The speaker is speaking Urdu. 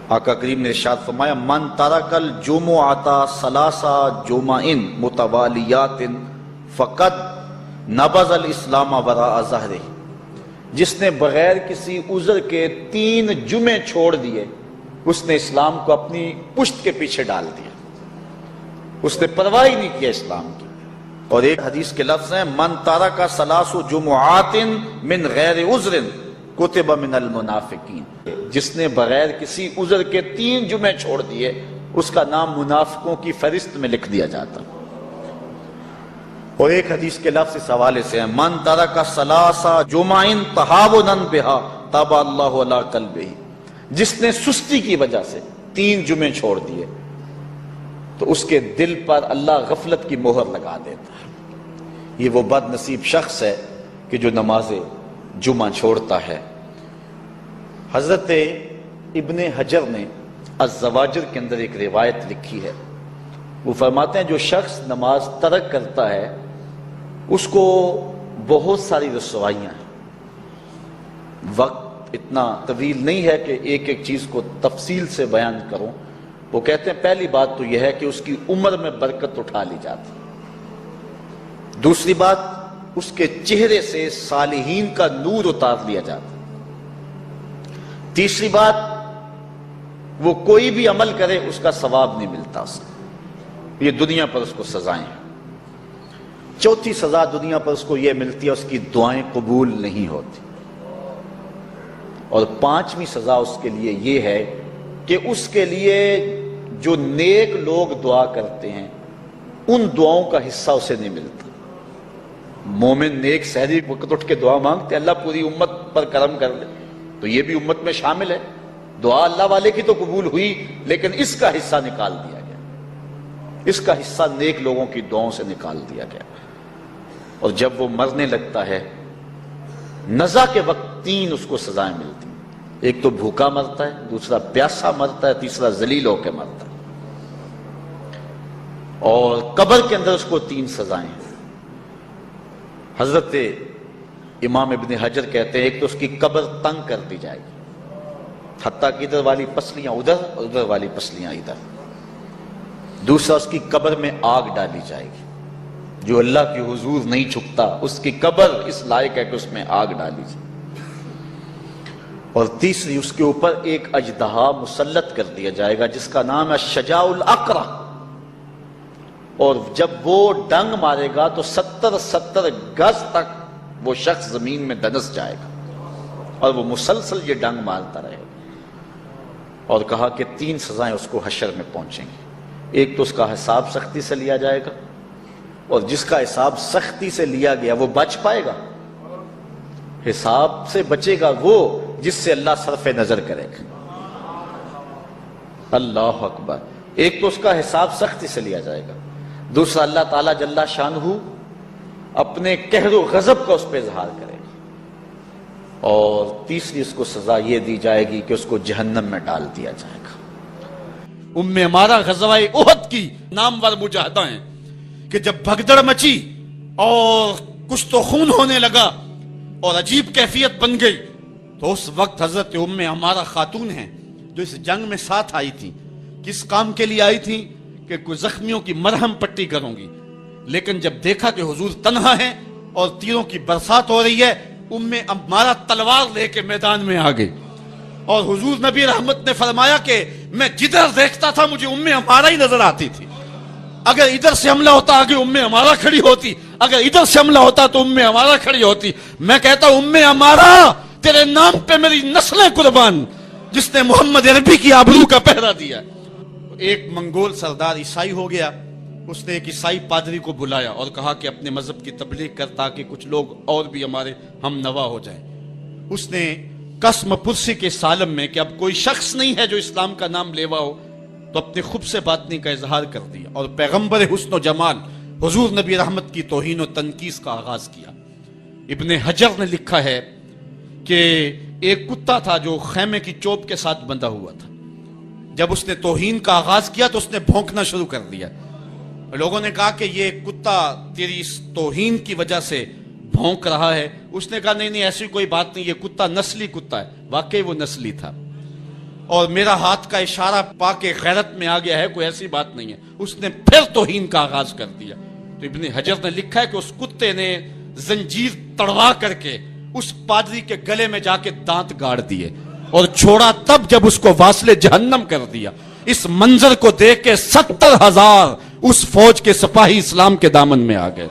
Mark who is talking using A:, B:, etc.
A: آقا کریم نے ارشاد فرمایا من ترکل جمعۃ ثلاثا جمعین متوالیات فقد نبذ الاسلام وراء ظہرہ، جس نے بغیر کسی عذر کے 3 جمعے چھوڑ دیے اس نے اسلام کو اپنی پشت کے پیچھے ڈال دیا، اس نے پرواہ ہی نہیں کیا اسلام کی۔ اور ایک حدیث کے لفظ ہیں من ترک ثلاث جمعات من غیر عذر کتب من المنافقین، جس نے بغیر کسی عذر کے 3 جمعے چھوڑ دیے اس کا نام منافقوں کی فہرست میں لکھ دیا جاتا۔ اور ایک حدیث کے لفظ اس حوالے سے ہیں من ترک ثلاث جمعین تہاونا بہا طبع اللہ علی قلبہ، جس نے سستی کی وجہ سے 3 جمعے چھوڑ دیے تو اس کے دل پر اللہ غفلت کی مہر لگا دیتا ہے۔ یہ وہ بد نصیب شخص ہے کہ جو نماز جمعہ چھوڑتا ہے۔ حضرت ابن حجر نے الزواجر کے اندر ایک روایت لکھی ہے، وہ فرماتے ہیں جو شخص نماز ترک کرتا ہے اس کو بہت ساری رسوائیاں ہیں۔ وقت اتنا طویل نہیں ہے کہ ایک ایک چیز کو تفصیل سے بیان کروں۔ وہ کہتے ہیں پہلی بات تو یہ ہے کہ اس کی عمر میں برکت اٹھا لی جاتی، دوسری بات اس کے چہرے سے صالحین کا نور اتار لیا جاتا، تیسری بات وہ کوئی بھی عمل کرے اس کا ثواب نہیں ملتا اس کو، یہ دنیا پر اس کو سزائیں ہیں۔ چوتھی سزا دنیا پر اس کو یہ ملتی ہے اس کی دعائیں قبول نہیں ہوتی، اور 5ویں سزا اس کے لیے یہ ہے کہ اس کے لیے جو نیک لوگ دعا کرتے ہیں ان دعاؤں کا حصہ اسے نہیں ملتا۔ مومن نیک سحری وقت اٹھ کے دعا مانگتے اللہ پوری امت پر کرم کر لے، تو یہ بھی امت میں شامل ہے، دعا اللہ والے کی تو قبول ہوئی لیکن اس کا حصہ نکال دیا گیا، اس کا حصہ نیک لوگوں کی دعاؤں سے نکال دیا گیا۔ اور جب وہ مرنے لگتا ہے نزا کے وقت 3 اس کو سزائیں ملتی ہیں، ایک تو بھوکا مرتا ہے، دوسرا پیاسا مرتا ہے، تیسرا ذلیل ہو کے مرتا ہے۔ اور قبر کے اندر اس کو 3 سزائیں ہیں۔ حضرت امام ابن حجر کہتے ہیں ایک تو اس کی قبر تنگ کر دی جائے گی، حتیٰ کہ ادھر والی پسلیاں ادھر اور ادھر والی پسلیاں ادھر۔ دوسرا اس کی قبر میں آگ ڈالی جائے گی، جو اللہ کی حضور نہیں چھکتا اس کی قبر اس لائق ہے کہ اس میں آگ ڈالی جائے۔ اور تیسری اس کے اوپر ایک اژدہا مسلط کر دیا جائے گا جس کا نام ہے شجاع الاقرع، اور جب وہ ڈنگ مارے گا تو 70 گز تک وہ شخص زمین میں دنس جائے گا، اور وہ مسلسل یہ ڈنگ مارتا رہے گا۔ اور کہا کہ 3 سزائیں اس کو حشر میں پہنچیں گی، ایک تو اس کا حساب سختی سے لیا جائے گا، اور جس کا حساب سختی سے لیا گیا وہ بچ پائے گا، حساب سے بچے گا وہ جس سے اللہ صرف نظر کرے گا۔ اللہ اکبر۔ ایک تو اس کا حساب سختی سے لیا جائے گا، دوسرا اللہ تعالیٰ جل شانہ اپنے قہر و غضب کا اس پہ اظہار کرے گا، اور تیسری اس کو سزا یہ دی جائے گی کہ اس کو جہنم میں ڈال دیا جائے گا۔
B: ہمارا غزوہ احد کی نامور مجاہدہ ہیں کہ جب بھگدڑ مچی اور کچھ تو خون ہونے لگا اور عجیب کیفیت بن گئی، تو اس وقت حضرت ہمارا خاتون ہیں جو اس جنگ میں ساتھ آئی تھی، کس کام کے لیے آئی تھی کہ کوئی زخمیوں کی مرہم پٹی کروں گی، لیکن جب دیکھا کہ حضور تنہا ہیں اور تیروں کی برسات ہو رہی ہے، ہمارا تلوار لے کے میدان میں آ گئی، اور حضور نبی رحمت نے فرمایا کہ میں جدھر دیکھتا تھا مجھے ہمارا ہی نظر آتی تھی، اگر ادھر سے حملہ ہوتا آگے ہمارا کھڑی ہوتی، اگر ادھر سے حملہ ہوتا تو ہمارا کھڑی ہوتی۔ میں کہتا ہمارا تیرے نام پہ میری نسلیں قربان، جس نے محمد عربی کی آبرو کا پہرا دیا۔ ایک منگول سردار عیسائی ہو گیا، اس نے ایک عیسائی پادری کو بلایا اور کہا کہ اپنے مذہب کی تبلیغ کر تاکہ کچھ لوگ اور بھی ہمارے ہم نوا ہو جائیں۔ اس نے قسم پرسی کے سالم میں کہ اب کوئی شخص نہیں ہے جو اسلام کا نام لیوا ہو، تو اپنے خبث باطنی کا اظہار کر دیا اور پیغمبر حسن و جمال حضور نبی رحمت کی توہین و تنقیص کا آغاز کیا۔ ابن حجر نے لکھا ہے کہ ایک کتا تھا جو خیمے کی چوب کے ساتھ بندھا ہوا تھا، جب اس نے توہین کا آغاز کیا تو اس نے بھونکنا شروع کر دیا۔ لوگوں نے کہا کہ یہ کتا تیری اس توہین کی وجہ سے بھونک رہا ہے۔ اس نے کہا نہیں ایسی کوئی بات نہیں، یہ کتا نسلی کتا ہے۔ واقعی وہ نسلی تھا۔ اور میرا ہاتھ کا اشارہ پا کے غیرت میں آ گیا ہے، کوئی ایسی بات نہیں ہے، اس نے پھر توہین کا آغاز کر دیا۔ تو ابن حجر نے لکھا ہے کہ اس کتے نے زنجیر تڑوا کر کے اس پادری کے گلے میں جا کے دانت گاڑ دیے اور چھوڑا تب جب اس کو واصل جہنم کر دیا۔ اس منظر کو دیکھ کے 70,000 اس فوج کے سپاہی اسلام کے دامن میں آ گئے۔